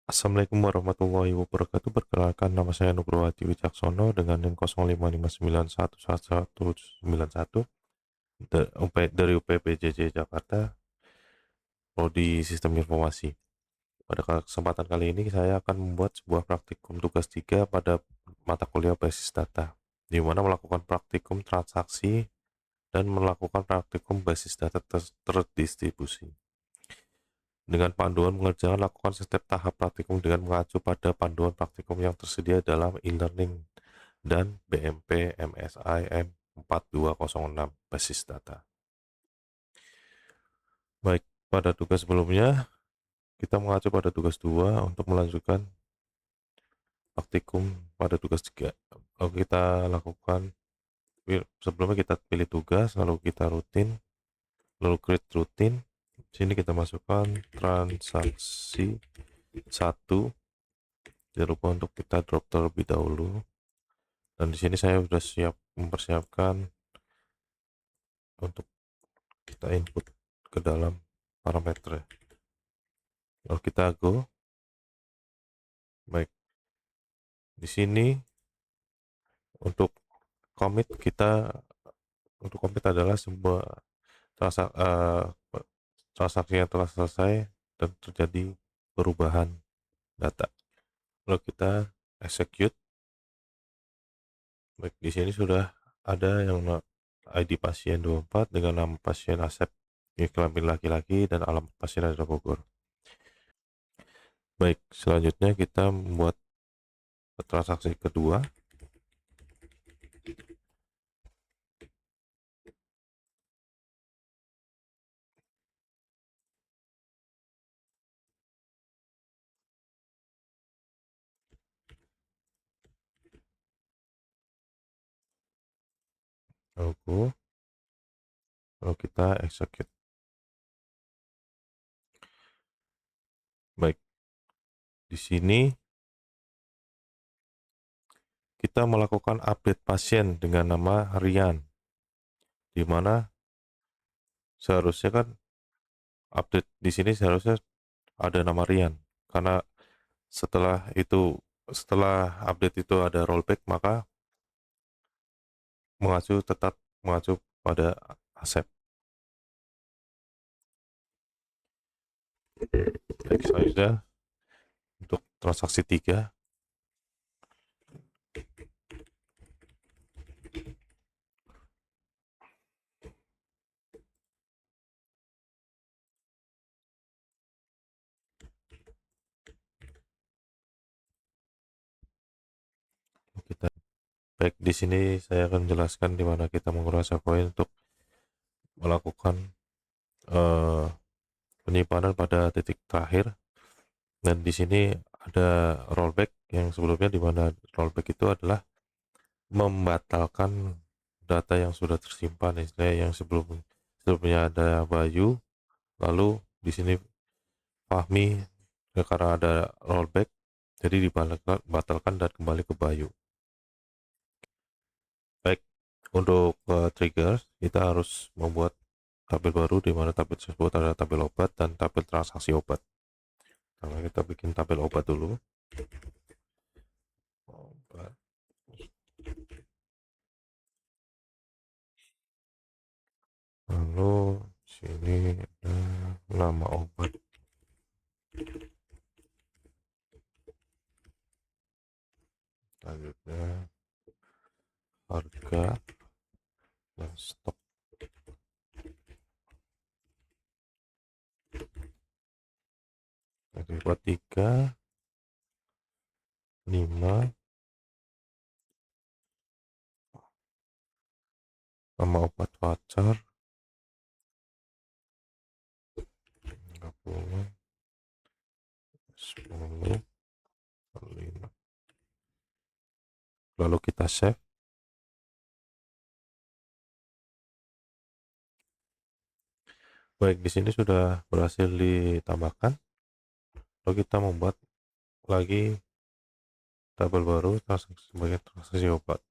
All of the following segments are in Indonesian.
Assalamualaikum warahmatullahi wabarakatuh. Perkenalkan, nama saya Nugroho Hadi Wicaksono dengan NIM 0559111191 dari UPPJJ Jakarta, Prodi Sistem Informasi. Pada kesempatan kali ini saya akan membuat sebuah praktikum tugas 3 pada mata kuliah basis data, di mana melakukan praktikum transaksi dan melakukan praktikum basis data terdistribusi. Dengan panduan mengerjakan lakukan setiap tahap praktikum dengan mengacu pada panduan praktikum yang tersedia dalam e-learning dan BMP MSIM 4206 basis data. Baik, pada tugas sebelumnya kita mengacu pada tugas 2 untuk melanjutkan praktikum pada tugas 3. Lalu kita lakukan, sebelumnya kita pilih tugas, lalu kita rutin, lalu create rutin. Di sini kita masukkan transaksi 1. Jangan lupa untuk kita drop terlebih dahulu. Dan di sini saya sudah siap mempersiapkan untuk kita input ke dalam parameter. Lalu kita go. Baik, di sini untuk commit adalah sebuah transaksi yang telah selesai dan terjadi perubahan data. Lalu kita execute. Baik, di sini sudah ada yang ID pasien 24 dengan nama pasien Asep, kelamin laki-laki, dan alamat pasien adalah Bogor. Baik, selanjutnya kita membuat transaksi kedua. Lalu kita execute. Baik, di sini kita melakukan update pasien dengan nama Rian, di mana seharusnya kan update di sini seharusnya ada nama Rian, karena setelah update itu ada rollback, maka tetap mengacu pada Asep. Baik, selanjutnya untuk transaksi 3 kita. Baik, di sini saya akan menjelaskan di mana kita menguras koin untuk melakukan eh, penyimpanan pada titik terakhir. Dan di sini ada rollback yang sebelumnya, di mana rollback itu adalah membatalkan data yang sudah tersimpan, istilahnya yang sebelumnya ada Bayu, lalu di sini Fahmi, ya, karena ada rollback jadi dibatalkan dan kembali ke Bayu. Baik, untuk trigger kita harus membuat tabel baru, di mana tabel tersebut ada tabel obat dan tabel transaksi obat. Nah, kita bikin tabel obat dulu. Obat. Lalu sini ada nama obat. Selanjutnya harga dan stok. Jadi buat 3, 5, nama obat voucher 30, 10, 5. Lalu kita save. Baik, di sini sudah berhasil ditambahkan. Lalu kita membuat lagi tabel baru sebagai transaksi obat.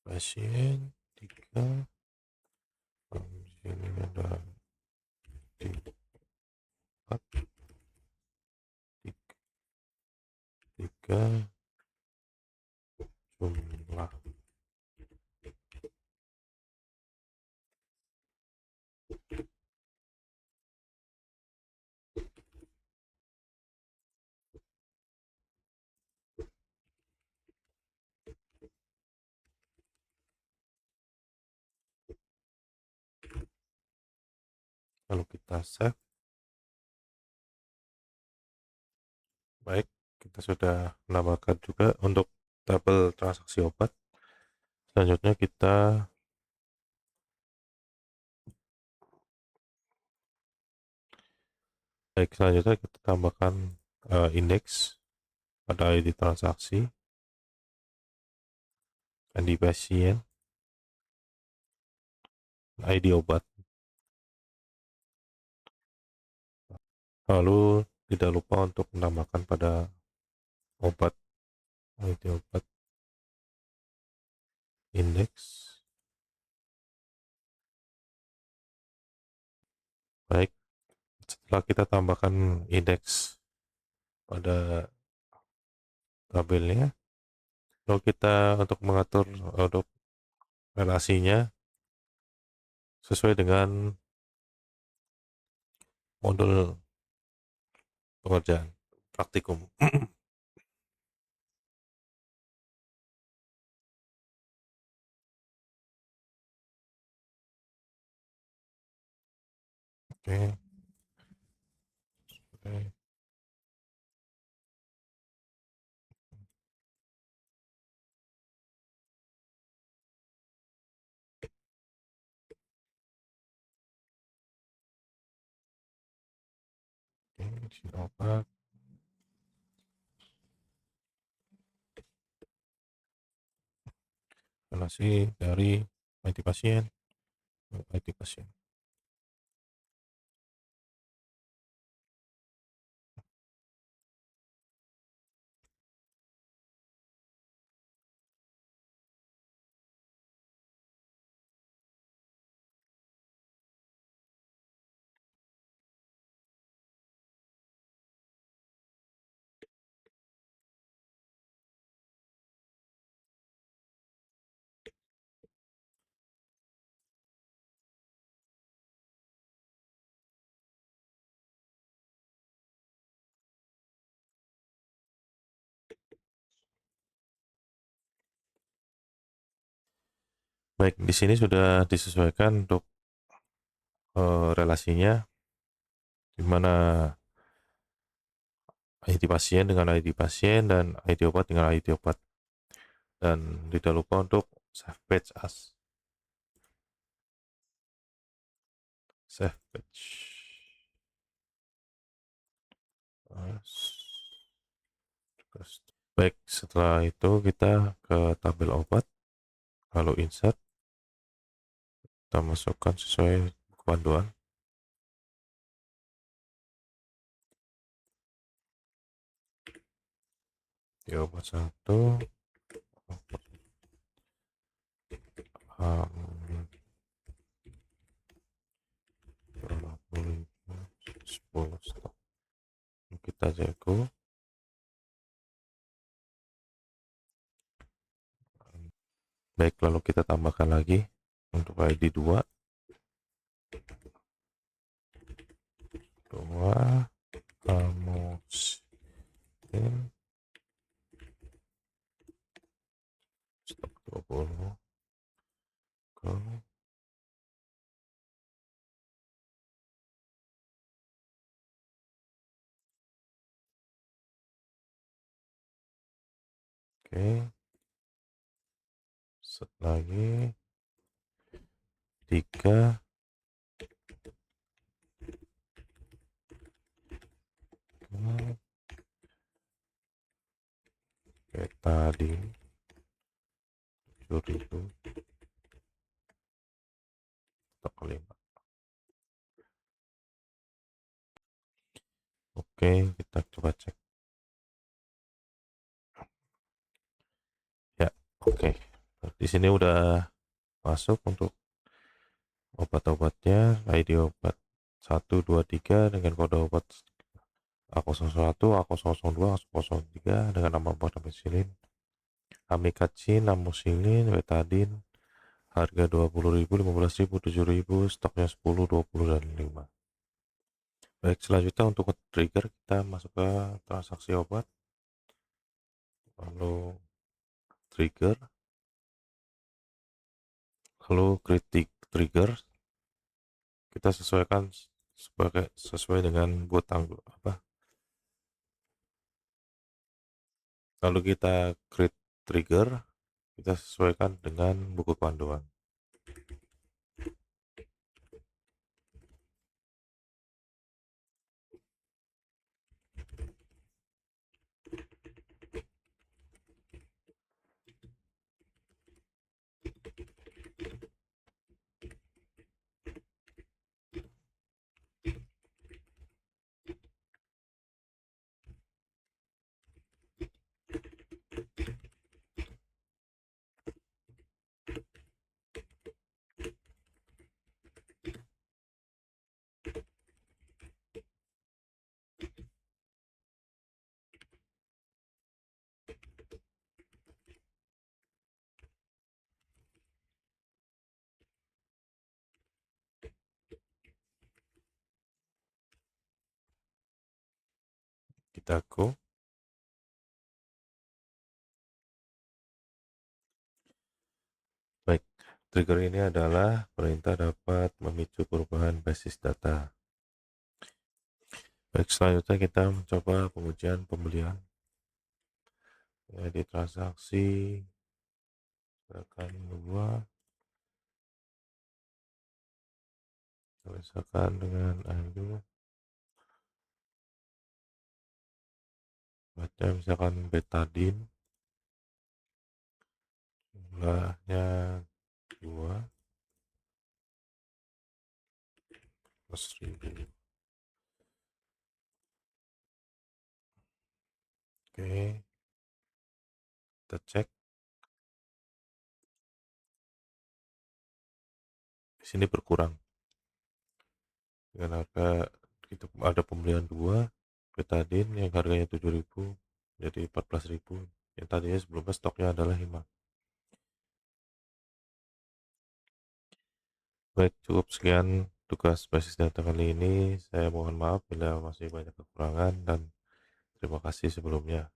pasien 3, di sini ada 4, 3 jumlah. Lalu kita save. Baik, kita sudah menambahkan juga untuk tabel transaksi obat. Selanjutnya kita tambahkan indeks pada ID transaksi, ID pasien, ID obat. Lalu tidak lupa untuk menambahkan pada obat, ID obat, indeks. Baik, setelah kita tambahkan indeks pada tabelnya, lalu kita untuk mengatur untuk relasinya sesuai dengan modul pengerjaan praktikum. Oke, oke. Izin obat, relasi dari ID pasien ke ID pasien. Baik, di sini sudah disesuaikan untuk relasinya, di mana ID pasien dengan ID pasien dan ID obat dengan ID obat. Dan tidak lupa untuk save batch as. Save batch. Baik, setelah itu kita ke tabel obat, lalu insert, kita masukkan sesuai buku panduan. Di obat 1, obat 10 stok. Kita jago. Baik, lalu kita tambahkan lagi untuk ID 2. 2 amoxicillin stok 20. Go. Oke. Set lagi 3 betadine 7000 stok 5. Oke, kita coba cek. Ya, oke. Di sini udah masuk untuk obat-obatnya, ID obat 123 dengan kode obat A01, A002, A003 dengan nama obat amoxicillin, amikacin, amoxicillin, betadine, harga 20.000, 15.000, 7.000, stoknya 10, 20, dan 5. Baik, selanjutnya untuk trigger kita masuk ke transaksi obat, lalu trigger, lalu kritik trigger kita sesuaikan sesuai dengan buat tanggal apa, lalu kita create trigger kita sesuaikan dengan buku panduan. Kita go. Baik, trigger ini adalah perintah dapat memicu perubahan basis data. Baik, selanjutnya kita mencoba pengujian pembelian. Jadi transaksi silakan 2, misalkan dengan anu baca misalkan betadine jumlahnya 2 plus 1.000. Oke, kita cek di sini berkurang dengan harga, kita ada pembelian 2 betadine yang harganya 7.000 jadi 14.000, yang tadinya sebelumnya stoknya adalah 5. Baik, cukup sekian tugas basis data kali ini. Saya mohon maaf bila masih banyak kekurangan dan terima kasih sebelumnya.